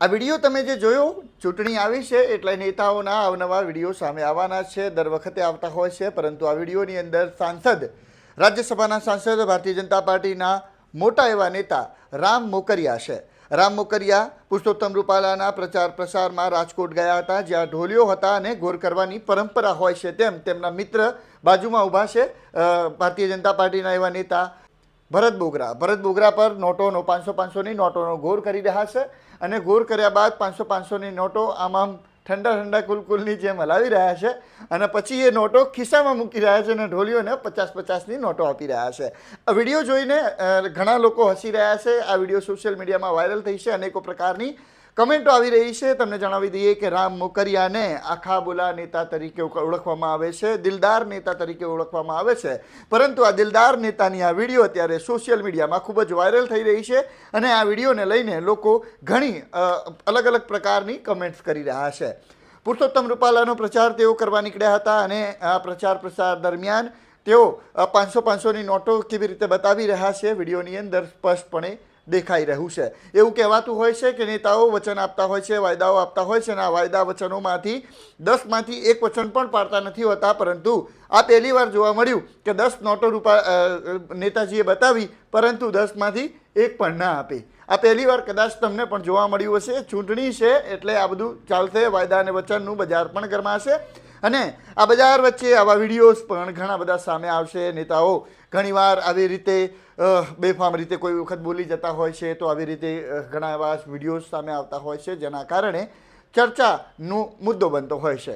આ વિડીયો તમે જે જોયો, ચૂંટણી આવી છે એટલે નેતાઓના અવનવા વિડીયો સામે આવવાના છે, દર વખતે આવતા હોય છે, પરંતુ આ વિડીયોની અંદર સાંસદ, રાજ્યસભાના સાંસદ, ભારતીય જનતા પાર્ટીના મોટા એવા નેતા રામ મોકરિયા છે. રામ મોકરિયા પુરુષોત્તમ રૂપાલાના પ્રચાર પ્રસારમાં રાજકોટ ગયા હતા, જ્યાં ઢોલિયો હતા અને ઘોર કરવાની પરંપરા હોય છે તેમ તેમના મિત્ર બાજુમાં ઊભા છે. ભારતીય જનતા પાર્ટીના એવા નેતા ભરત બોગરા પર નોટોનો 500-500ની નોટોનો ઘોર કરી રહ્યા છે અને ઘોર કર્યા બાદ 500-500ની નોટો આમ ઠંડા કુલકુલની જેમ હલાવી રહ્યા છે અને પછી એ નોટો ખિસ્સામાં મૂકી રહ્યા છે અને ઢોલીઓને 50-50ની નોટો આપી રહ્યા છે. આ વિડીયો જોઈને ઘણા લોકો હસી રહ્યા છે. આ વિડીયો સોશિયલ મીડિયામાં વાયરલ થઈ છે, અનેકો પ્રકારની કમેન્ટો આવી રહી છે. તમને જણાવી દઈએ કે રામ મોકરિયાને આખા બોલા નેતા તરીકે ઓળખવામાં આવે છે, દિલદાર નેતા તરીકે ઓળખવામાં આવે છે, પરંતુ આ દિલદાર નેતાની આ વિડીયો અત્યારે સોશિયલ મીડિયામાં ખૂબ જ વાયરલ થઈ રહી છે અને આ વિડીયોને લઈને લોકો ઘણી અલગ અલગ પ્રકારની કમેન્ટ્સ કરી રહ્યા છે. પુરુષોત્તમ રૂપાલાનો પ્રચાર તેઓ કરવા નીકળ્યા હતા અને આ પ્રચાર પ્રસાર દરમિયાન તેઓ 500-500ની નોટો કેવી રીતે બતાવી રહ્યા છે વિડીયોની અંદર સ્પષ્ટપણે દેખાઈ રહ્યું છે. એવું કહેવાતું હોય છે કે નેતાઓ વચન આપતા હોય છે, વાયદાઓ આપતા હોય છે અને આ વાયદા વચનોમાંથી 10માંથી 1 વચન પણ પાડતા નથી હોતા, પરંતુ આ પહેલી વાર જોવા મળ્યું કે 10 નોટો નેતાજીએ બતાવી પરંતુ 10માંથી 1 પણ ના આપી. આ પહેલી વાર કદાચ તમને પણ જોવા મળ્યું હશે. ચૂંટણી છે એટલે આ બધું ચાલશે, વાયદા અને વચનનું બજાર પણ ગરમાશે અને આ બજાર વચ્ચે આવા વિડીયોઝ પણ ઘણા બધા સામે આવશે. નેતાઓ ઘણીવાર આવી રીતે બેફામ રીતે કોઈ વખત બોલી જતા હોય છે, તો આવી રીતે ઘણા એવા વિડીયોઝ સામે આવતા હોય છે, જેના કારણે ચર્ચાનો મુદ્દો બનતો હોય છે.